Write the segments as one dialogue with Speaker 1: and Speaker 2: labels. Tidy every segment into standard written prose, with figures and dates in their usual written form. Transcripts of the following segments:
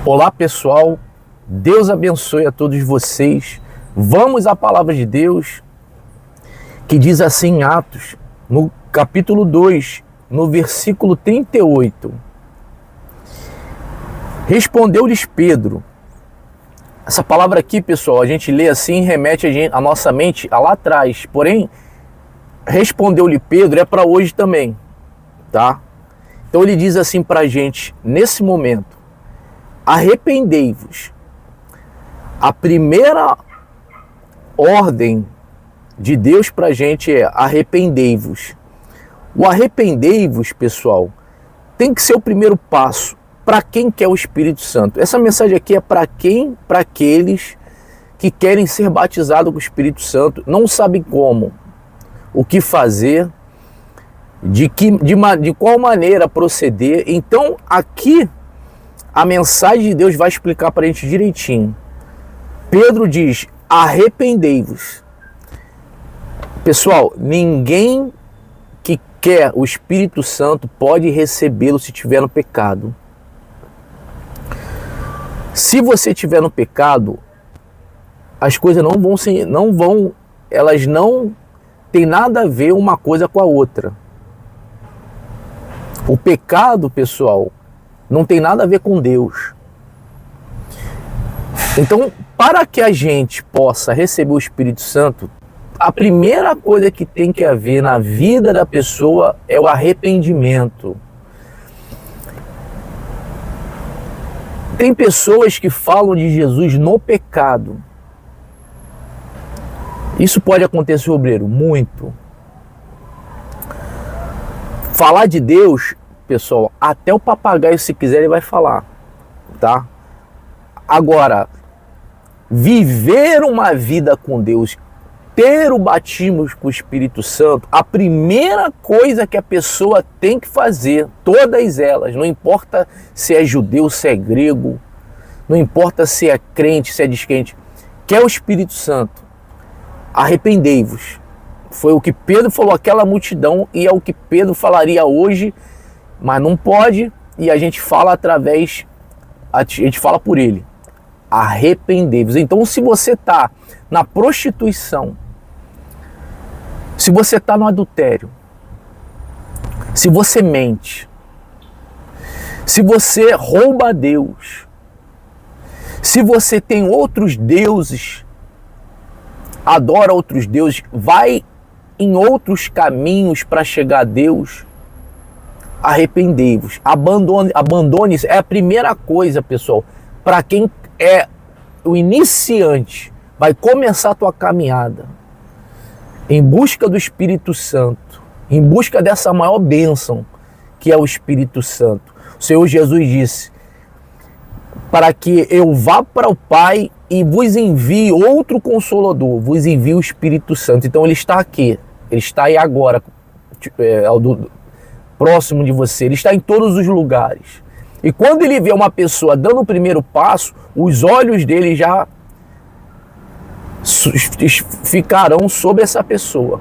Speaker 1: Olá pessoal, Deus abençoe a todos vocês. Vamos à palavra de Deus que diz assim em Atos, no capítulo 2, no versículo 38. Respondeu-lhes Pedro. Essa palavra aqui, pessoal, a gente lê assim, remete a nossa mente a lá atrás. Porém, respondeu-lhe Pedro é para hoje também, tá? Então ele diz assim para a gente, nesse momento: arrependei-vos. A primeira ordem de Deus para a gente é arrependei-vos. O arrependei-vos, pessoal, tem que ser o primeiro passo para quem quer o Espírito Santo. Essa mensagem aqui é para quem? Para aqueles que querem ser batizados com o Espírito Santo, não sabem como, o que fazer, de qual maneira proceder. Então aqui a mensagem de Deus vai explicar para a gente direitinho. Pedro diz: arrependei-vos. Pessoal, ninguém que quer o Espírito Santo pode recebê-lo se estiver no pecado. Se você estiver no pecado, as coisas elas não têm nada a ver uma coisa com a outra. O pecado, pessoal, não tem nada a ver com Deus. Então, para que a gente possa receber o Espírito Santo, a primeira coisa que tem que haver na vida da pessoa é o arrependimento. Tem pessoas que falam de Jesus no pecado. Isso pode acontecer, obreiro, muito. Falar de Deus, pessoal, até o papagaio, se quiser, ele vai falar, tá? Agora, viver uma vida com Deus, ter o batismo com o Espírito Santo, a primeira coisa que a pessoa tem que fazer, todas elas, não importa se é judeu, se é grego, não importa se é crente, se é descrente, quer o Espírito Santo, arrependei-vos. Foi o que Pedro falou àquela multidão e é o que Pedro falaria hoje, mas não pode, e a gente fala por ele. Arrependei-vos. Então, se você está na prostituição, se você está no adultério, se você mente, se você rouba a Deus, se você tem outros deuses, adora outros deuses, vai em outros caminhos para chegar a Deus, arrependei-vos. Abandone-se. É a primeira coisa, pessoal, para quem é o iniciante, vai começar a tua caminhada em busca do Espírito Santo, em busca dessa maior bênção que é o Espírito Santo. O Senhor Jesus disse: para que eu vá para o Pai e vos envie outro Consolador, vos envie o Espírito Santo. Então ele está aqui, ele está aí agora, próximo de você, ele está em todos os lugares. E quando ele vê uma pessoa dando o primeiro passo, os olhos dele já ficarão sobre essa pessoa.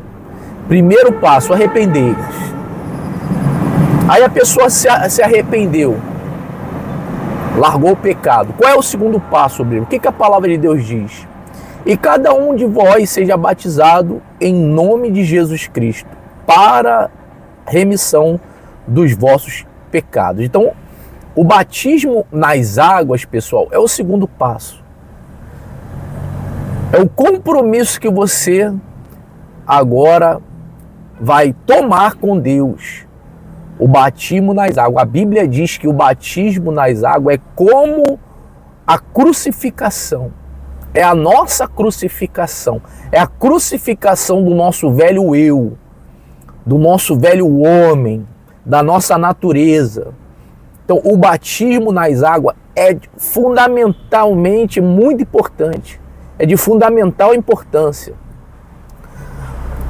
Speaker 1: Primeiro passo, arrependei-vos. Aí a pessoa se arrependeu, largou o pecado. Qual é o segundo passo, obreiro? O que a palavra de Deus diz? E cada um de vós seja batizado em nome de Jesus Cristo, para remissão dos vossos pecados. Então, o batismo nas águas, pessoal, é o segundo passo. É o compromisso que você agora vai tomar com Deus. O batismo nas águas. A Bíblia diz que o batismo nas águas é como a crucificação. É a nossa crucificação. É a crucificação do nosso velho eu, do nosso velho homem, da nossa natureza. Então, o batismo nas águas é fundamentalmente muito importante. É de fundamental importância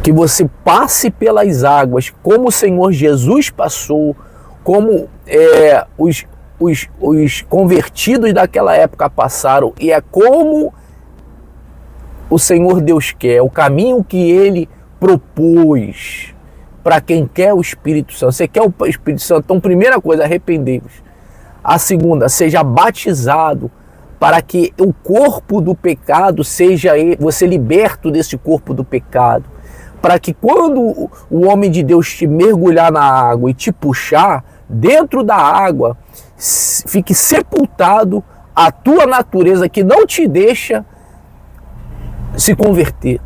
Speaker 1: que você passe pelas águas como o Senhor Jesus passou, como os convertidos daquela época passaram, e é como o Senhor Deus quer, o caminho que Ele propôs para quem quer o Espírito Santo. Você quer o Espírito Santo? Então, primeira coisa, arrependei-vos. A segunda, seja batizado para que o corpo do pecado seja você liberto desse corpo do pecado. Para que quando o homem de Deus te mergulhar na água e te puxar, dentro da água fique sepultado a tua natureza que não te deixa se converter.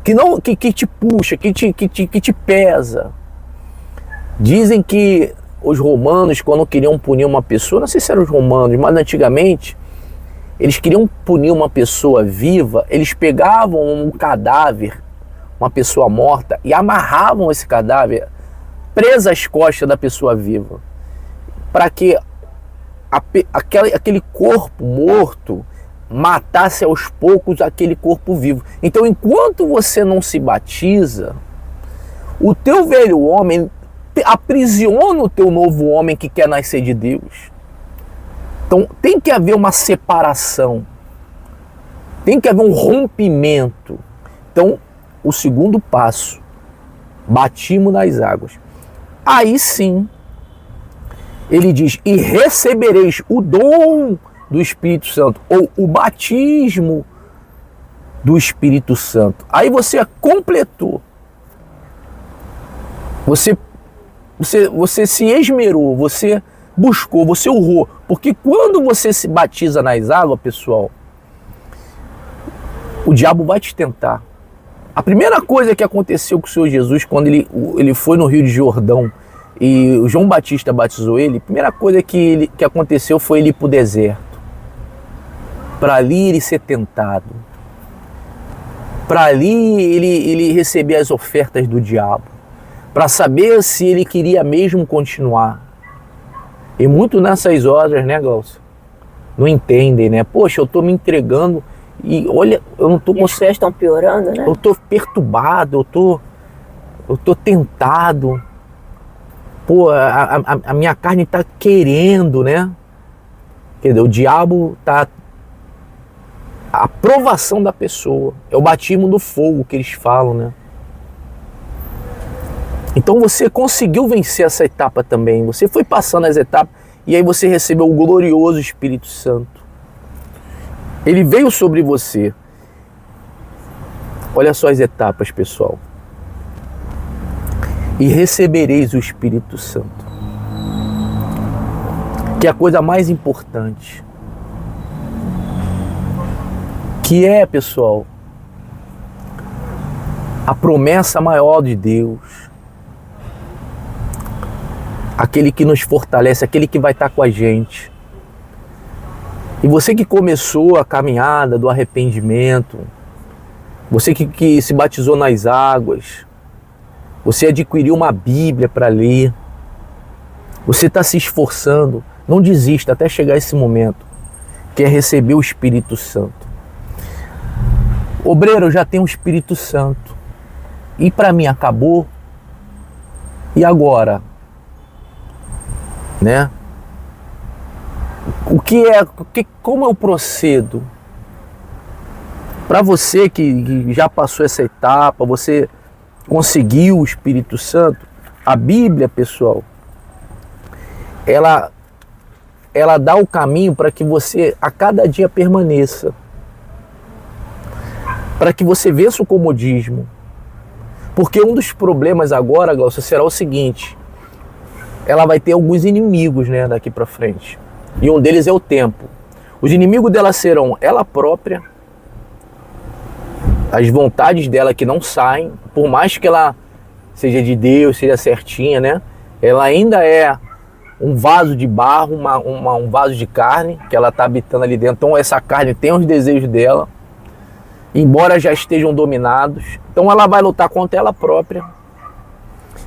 Speaker 1: Que te puxa, que te pesa. Dizem que os romanos, quando queriam punir uma pessoa, não sei se eram os romanos, mas antigamente, eles queriam punir uma pessoa viva, eles pegavam um cadáver, uma pessoa morta, e amarravam esse cadáver preso às costas da pessoa viva, para que aquele corpo morto matasse aos poucos aquele corpo vivo. Então, enquanto você não se batiza, o teu velho homem aprisiona o teu novo homem que quer nascer de Deus. Então, tem que haver uma separação, tem que haver um rompimento. Então, o segundo passo, batismo nas águas. Aí sim, ele diz, e recebereis o dom do Espírito Santo, ou o batismo do Espírito Santo. Aí você completou. Você se esmerou, você buscou, você urrou. Porque quando você se batiza nas águas, pessoal, o diabo vai te tentar. A primeira coisa que aconteceu com o Senhor Jesus, quando ele foi no Rio de Jordão e o João Batista batizou ele, a primeira coisa que aconteceu foi ele ir para o deserto. Para ali ele ser tentado. Para ali ele receber as ofertas do diabo. Para saber se ele queria mesmo continuar. E muito nessas horas, né, Glaucio? Não entendem, né? Poxa, eu estou me entregando e olha, eu não estou...
Speaker 2: E as coisas estão piorando, né?
Speaker 1: Eu estou perturbado, eu tô tentado. Pô, a minha carne está querendo, né? Quer dizer, o diabo está... A aprovação da pessoa. É o batismo do fogo que eles falam, né? Então você conseguiu vencer essa etapa também. Você foi passando as etapas e aí você recebeu o glorioso Espírito Santo. Ele veio sobre você. Olha só as etapas, pessoal. E recebereis o Espírito Santo. Que é a coisa mais importante. Que é, pessoal, a promessa maior de Deus. Aquele que nos fortalece, aquele que vai estar com a gente. E você que começou a caminhada do arrependimento, você que se batizou nas águas, você adquiriu uma Bíblia para ler, você está se esforçando, não desista até chegar esse momento, que é receber o Espírito Santo. Obreiro, eu já tenho o Espírito Santo. E para mim acabou? E agora? Né? Como eu procedo? Para você que já passou essa etapa, você conseguiu o Espírito Santo, a Bíblia, pessoal, ela dá o caminho para que você a cada dia permaneça. Para que você vença o comodismo. Porque um dos problemas agora, Glaucio, será o seguinte: ela vai ter alguns inimigos, né, daqui para frente. E um deles é o tempo. Os inimigos dela serão ela própria, as vontades dela que não saem, por mais que ela seja de Deus, seja certinha, né? Ela ainda é um vaso de barro, um vaso de carne, que ela está habitando ali dentro. Então essa carne tem os desejos dela, embora já estejam dominados. Então ela vai lutar contra ela própria,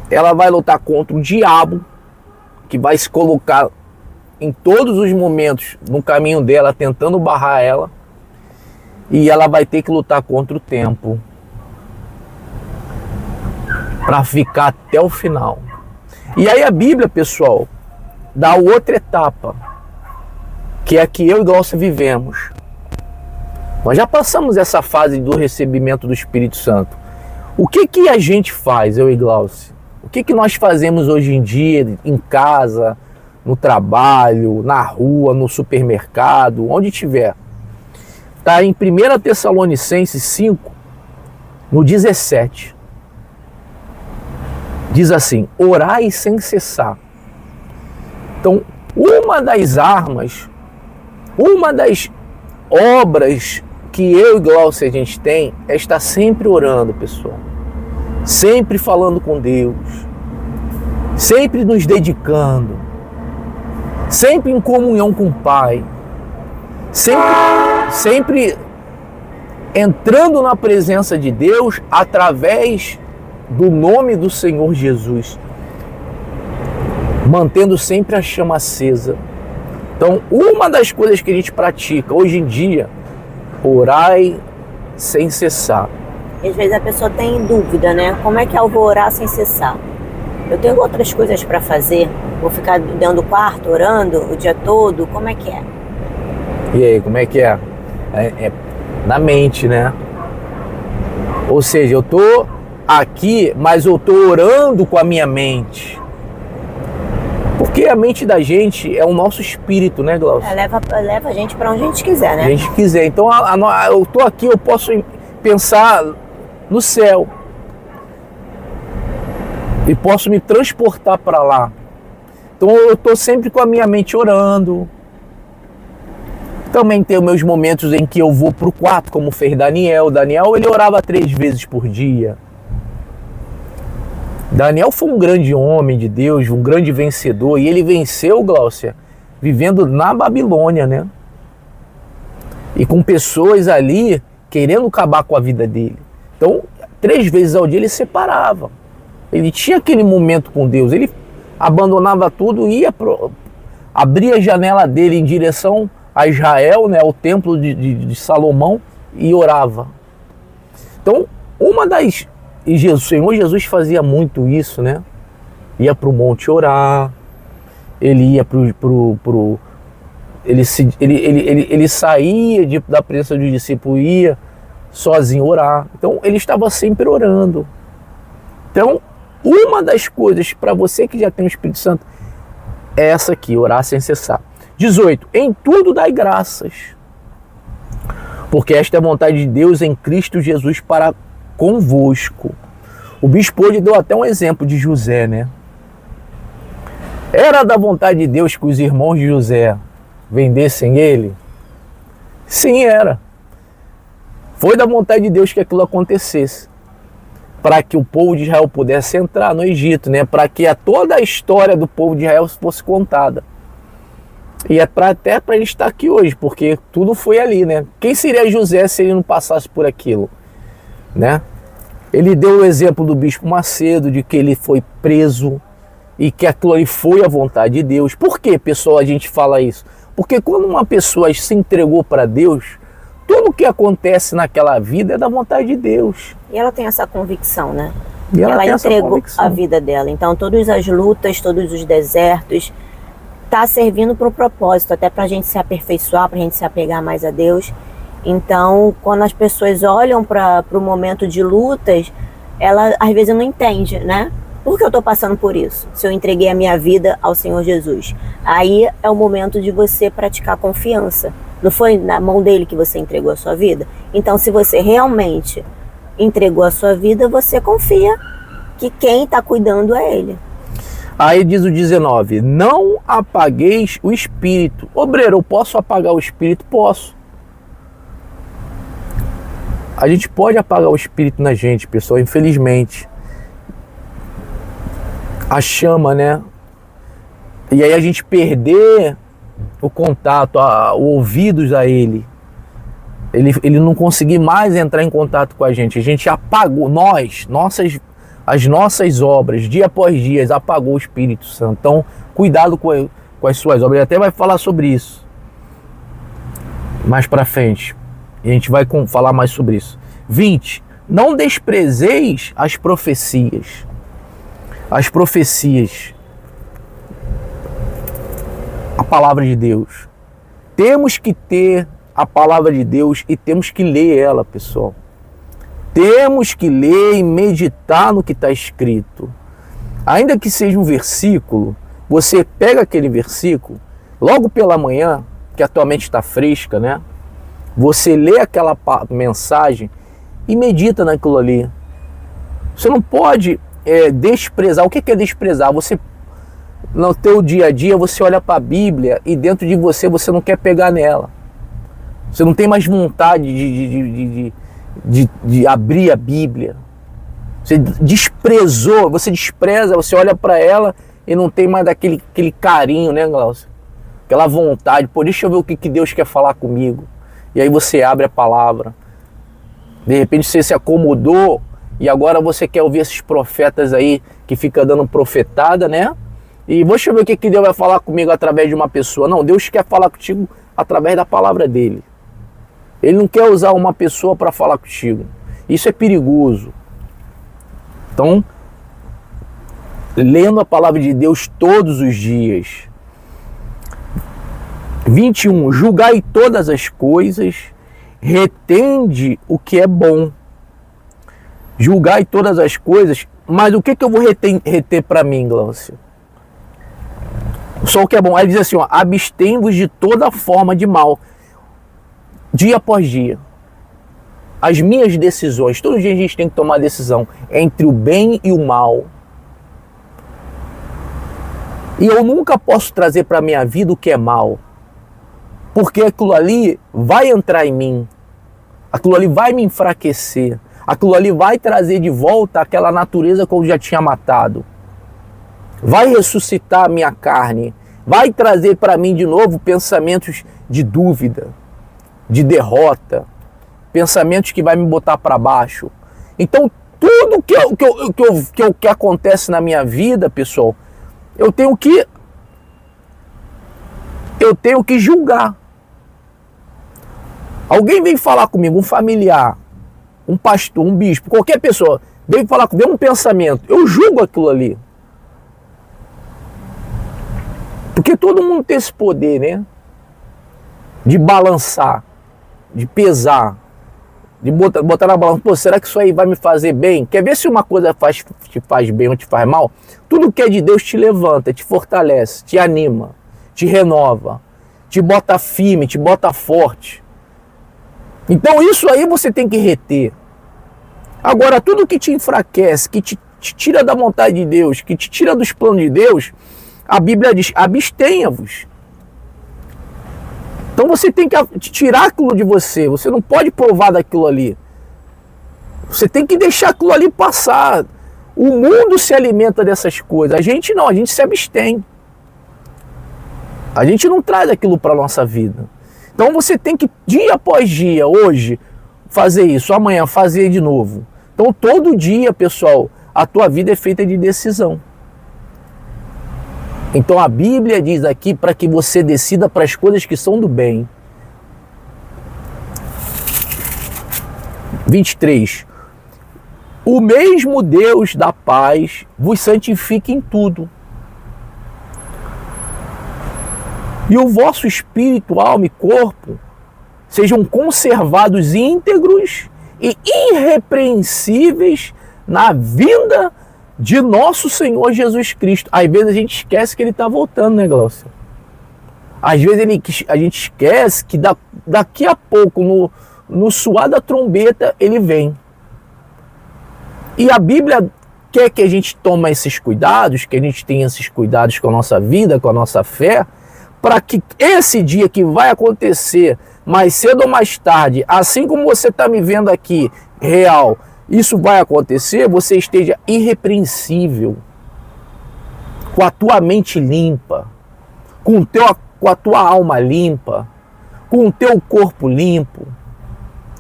Speaker 1: ela vai lutar contra o diabo, que vai se colocar em todos os momentos no caminho dela, tentando barrar ela, e ela vai ter que lutar contra o tempo para ficar até o final. E aí a Bíblia, pessoal, dá outra etapa, que é a que eu e Glaucio vivemos. Nós já passamos essa fase do recebimento do Espírito Santo. O que a gente faz, eu e Glaucio? O que nós fazemos hoje em dia, em casa, no trabalho, na rua, no supermercado, onde estiver. Está em 1 Tessalonicenses 5, no 17. Diz assim: orai sem cessar. Então, uma das armas, uma das obras que eu e Glaucia a gente tem é estar sempre orando, pessoal. Sempre falando com Deus. Sempre nos dedicando. Sempre em comunhão com o Pai. Sempre entrando na presença de Deus através do nome do Senhor Jesus. Mantendo sempre a chama acesa. Então, uma das coisas que a gente pratica hoje em dia, orai sem cessar.
Speaker 2: Às vezes a pessoa tem dúvida, né? Como é que eu vou orar sem cessar? Eu tenho outras coisas para fazer. Vou ficar dentro do quarto orando o dia todo? Como é que é?
Speaker 1: E aí, como é que é? É na mente, né? Ou seja, eu tô aqui, mas eu tô orando com a minha mente. Porque a mente da gente é o nosso espírito, né, Glaucia?
Speaker 2: Leva a gente para onde a gente quiser, né?
Speaker 1: A gente quiser. Então, eu tô aqui, eu posso pensar no céu. E posso me transportar para lá. Então, eu tô sempre com a minha mente orando. Também tenho meus momentos em que eu vou pro quarto, como fez Daniel. Daniel, ele orava 3 vezes por dia. Daniel foi um grande homem de Deus, um grande vencedor, e ele venceu, Glaucia, vivendo na Babilônia, né? E com pessoas ali querendo acabar com a vida dele. Então, 3 vezes ao dia ele separava. Ele tinha aquele momento com Deus, ele abandonava tudo, abria a janela dele em direção a Israel, né, ao templo de Salomão, e orava. Então, o Senhor Jesus fazia muito isso, né? Ia para o monte orar, ele ia ele saía da presença dos discípulos, ia sozinho orar. Então, ele estava sempre orando. Então, uma das coisas para você que já tem o Espírito Santo é essa aqui, orar sem cessar. 18. Em tudo dai graças, porque esta é a vontade de Deus em Cristo Jesus para convosco. O bispo hoje deu até um exemplo de José, né? Era da vontade de Deus que os irmãos de José vendessem ele? Sim, era. Foi da vontade de Deus que aquilo acontecesse, para que o povo de Israel pudesse entrar no Egito, né? Para que toda a história do povo de Israel fosse contada. E até para ele estar aqui hoje, porque tudo foi ali, né? Quem seria José se ele não passasse por aquilo, né? Ele deu o exemplo do bispo Macedo, de que ele foi preso e que aquilo ali foi a vontade de Deus. Por que, pessoal, a gente fala isso? Porque quando uma pessoa se entregou para Deus, tudo o que acontece naquela vida é da vontade de Deus.
Speaker 2: E ela tem essa convicção, né?
Speaker 1: E ela
Speaker 2: entregou a vida dela. Então, todas as lutas, todos os desertos, está servindo para o propósito, até para a gente se aperfeiçoar, para a gente se apegar mais a Deus. Então, quando as pessoas olham para o momento de lutas, ela às vezes não entende, né? Por que eu estou passando por isso? Se eu entreguei a minha vida ao Senhor Jesus. Aí é o momento de você praticar confiança. Não foi na mão dele que você entregou a sua vida? Então, se você realmente entregou a sua vida, você confia que quem está cuidando é ele.
Speaker 1: Aí diz o 19, não apagueis o espírito. Obreiro, eu posso apagar o espírito? Posso. A gente pode apagar o espírito na gente, pessoal, infelizmente. A chama, né? E aí a gente perder o contato, o ouvidos a ele. Ele não conseguir mais entrar em contato com a gente. A gente apagou, as nossas obras, dia após dia, apagou o Espírito Santo. Então, cuidado com as suas obras. Ele até vai falar sobre isso mais para frente. E a gente vai falar mais sobre isso. 20. Não desprezeis as profecias. As profecias. A palavra de Deus. Temos que ter a palavra de Deus e temos que ler ela, pessoal. Temos que ler e meditar no que está escrito. Ainda que seja um versículo, você pega aquele versículo, logo pela manhã, que a tua mente está fresca, né? Você lê aquela mensagem e medita naquilo ali. Você não pode desprezar. O que é desprezar? Você, no teu dia a dia, você olha para a Bíblia e dentro de você, você não quer pegar nela. Você não tem mais vontade de abrir a Bíblia. Você desprezou, você despreza, você olha para ela e não tem mais aquele carinho, né, Glaucio? Aquela vontade, pô, deixa eu ver o que Deus quer falar comigo. E aí você abre a palavra. De repente você se acomodou e agora você quer ouvir esses profetas aí que fica dando profetada, né? E deixa eu ver o que Deus vai falar comigo através de uma pessoa. Não, Deus quer falar contigo através da palavra dele. Ele não quer usar uma pessoa para falar contigo. Isso é perigoso. Então, lendo a palavra de Deus todos os dias. 21. Julgai todas as coisas, retende o que é bom. Julgai todas as coisas, mas o que eu vou reter para mim, Glaucio? Só o que é bom. Aí diz assim, ó, abstém-vos de toda forma de mal, dia após dia. As minhas decisões, todo dia a gente tem que tomar decisão entre o bem e o mal. E eu nunca posso trazer para a minha vida o que é mal. Porque aquilo ali vai entrar em mim. Aquilo ali vai me enfraquecer. Aquilo ali vai trazer de volta aquela natureza que eu já tinha matado. Vai ressuscitar a minha carne. Vai trazer para mim de novo pensamentos de dúvida, de derrota. Pensamentos que vai me botar para baixo. Então, tudo que acontece na minha vida, pessoal, eu tenho que julgar. Alguém vem falar comigo, um familiar, um pastor, um bispo, qualquer pessoa, vem falar comigo, vem um pensamento, eu julgo aquilo ali. Porque todo mundo tem esse poder, né? De balançar, de pesar, de botar na balança. Pô, será que isso aí vai me fazer bem? Quer ver se uma coisa te faz bem ou te faz mal? Tudo que é de Deus te levanta, te fortalece, te anima, te renova, te bota firme, te bota forte. Então isso aí você tem que reter. Agora, tudo que te enfraquece, que te tira da vontade de Deus, que te tira dos planos de Deus, a Bíblia diz, abstenha-vos. Então você tem que tirar aquilo de você, você não pode provar daquilo ali. Você tem que deixar aquilo ali passar. O mundo se alimenta dessas coisas, a gente não, a gente se abstém. A gente não traz aquilo para a nossa vida. Então você tem que, dia após dia, hoje, fazer isso, amanhã fazer de novo. Então todo dia, pessoal, a tua vida é feita de decisão. Então a Bíblia diz aqui para que você decida para as coisas que são do bem. 23. O mesmo Deus da paz vos santifique em tudo. E o vosso espírito, alma e corpo sejam conservados íntegros e irrepreensíveis na vinda de nosso Senhor Jesus Cristo. Às vezes a gente esquece que Ele está voltando, né, Glaucio? Às vezes a gente esquece que daqui a pouco, no suar da trombeta, Ele vem. E a Bíblia quer que a gente tome esses cuidados, que a gente tenha esses cuidados com a nossa vida, com a nossa fé, para que esse dia que vai acontecer mais cedo ou mais tarde, assim como você está me vendo aqui, real, isso vai acontecer, você esteja irrepreensível, com a tua mente limpa, com a tua alma limpa, com o teu corpo limpo.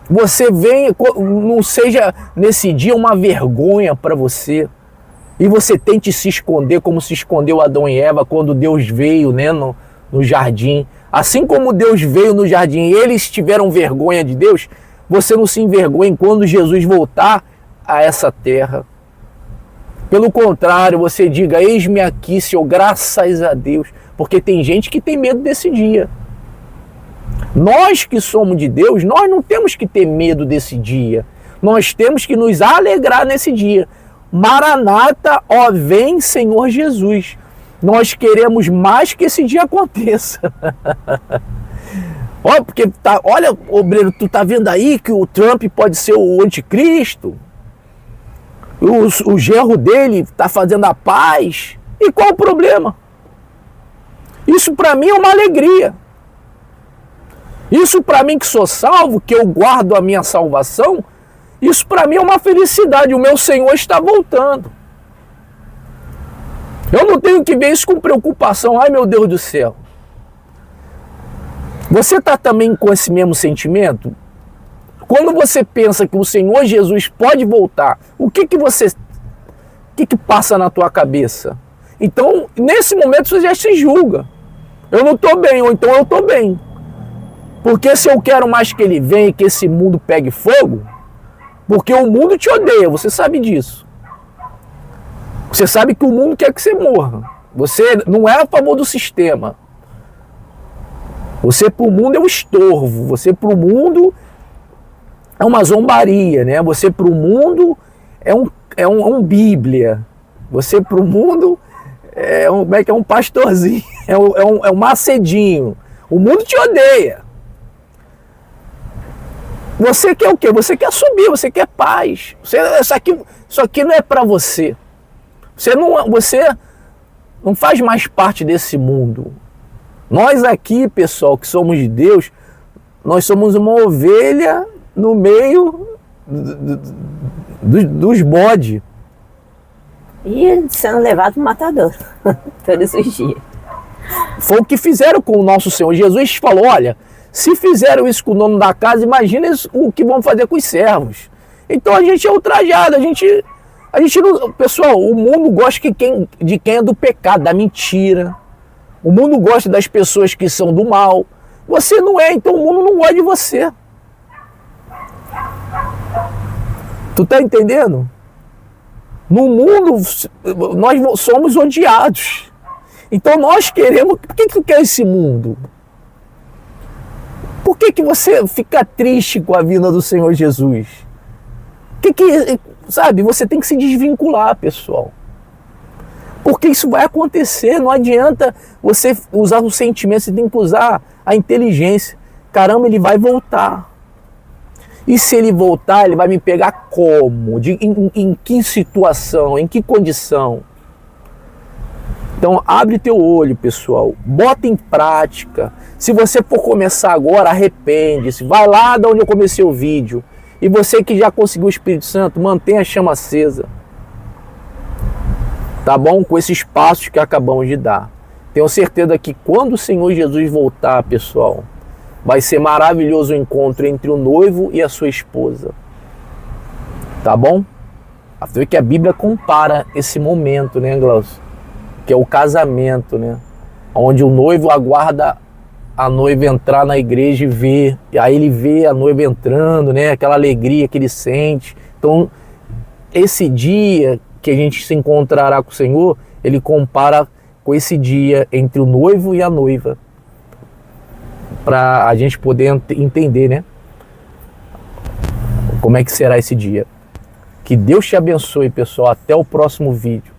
Speaker 1: Você venha, não seja nesse dia uma vergonha para você, e você tente se esconder como se escondeu Adão e Eva quando Deus veio, né, no jardim. Assim como Deus veio no jardim e eles tiveram vergonha de Deus, você não se envergonhe quando Jesus voltar a essa terra. Pelo contrário, você diga, eis-me aqui, Senhor, graças a Deus. Porque tem gente que tem medo desse dia. Nós que somos de Deus, nós não temos que ter medo desse dia. Nós temos que nos alegrar nesse dia. Maranata, ó vem Senhor Jesus. nós queremos mais que esse dia aconteça. Olha, porque olha, obreiro, tu tá vendo aí que o Trump pode ser o anticristo? O genro dele tá fazendo a paz. E qual o problema? Isso para mim é uma alegria. Isso para mim que sou salvo, que eu guardo a minha salvação, isso para mim é uma felicidade. O meu Senhor está voltando. Eu não tenho que ver isso com preocupação. Ai, meu Deus do céu. Você está também com esse mesmo sentimento? Quando você pensa que o Senhor Jesus pode voltar, o que passa na tua cabeça? Então, nesse momento você já se julga. Eu não estou bem, ou então eu estou bem. Porque se eu quero mais que ele venha e que esse mundo pegue fogo, porque o mundo te odeia, você sabe disso. Você sabe que o mundo quer que você morra. Você não é a favor do sistema. Você para o mundo é um estorvo. Você para o mundo é uma zombaria, né? Você para o mundo é um Bíblia. Você para o mundo é um pastorzinho, é um macedinho. O mundo te odeia. Você quer o quê? Você quer subir, você quer paz. Isso aqui não é para você. Você não faz mais parte desse mundo. Nós aqui, pessoal, que somos de Deus, nós somos uma ovelha no meio dos bodes.
Speaker 2: E sendo levado para o matador todos os dias.
Speaker 1: Foi o que fizeram com o nosso Senhor. Jesus falou, olha, se fizeram isso com o dono da casa, imagina o que vão fazer com os servos. Então a gente é ultrajado, a gente não... Pessoal, o mundo gosta de quem é do pecado, da mentira. O mundo gosta das pessoas que são do mal. Você não é, então o mundo não gosta de você. Tu tá entendendo? No mundo, nós somos odiados. Então nós queremos... Por que tu quer esse mundo? Por que você fica triste com a vinda do Senhor Jesus? Sabe, você tem que se desvincular, pessoal. Porque isso vai acontecer, não adianta você usar os sentimentos, você tem que usar a inteligência. Caramba, ele vai voltar. E se ele voltar, ele vai me pegar como? Em que situação? Em que condição? Então, abre teu olho, pessoal. Bota em prática. Se você for começar agora, arrepende-se. Vai lá de onde eu comecei o vídeo. E você que já conseguiu o Espírito Santo, mantenha a chama acesa. Tá bom? Com esses passos que acabamos de dar. Tenho certeza que quando o Senhor Jesus voltar, pessoal, vai ser maravilhoso o encontro entre o noivo e a sua esposa. Tá bom? Até que a Bíblia compara esse momento, né, Glaucio? Que é o casamento, né? Onde o noivo aguarda a noiva entrar na igreja e ver. E aí ele vê a noiva entrando, né? Aquela alegria que ele sente. Então, esse dia que a gente se encontrará com o Senhor, ele compara com esse dia entre o noivo e a noiva. Para a gente poder entender, né? Como é que será esse dia. Que Deus te abençoe, pessoal. Até o próximo vídeo.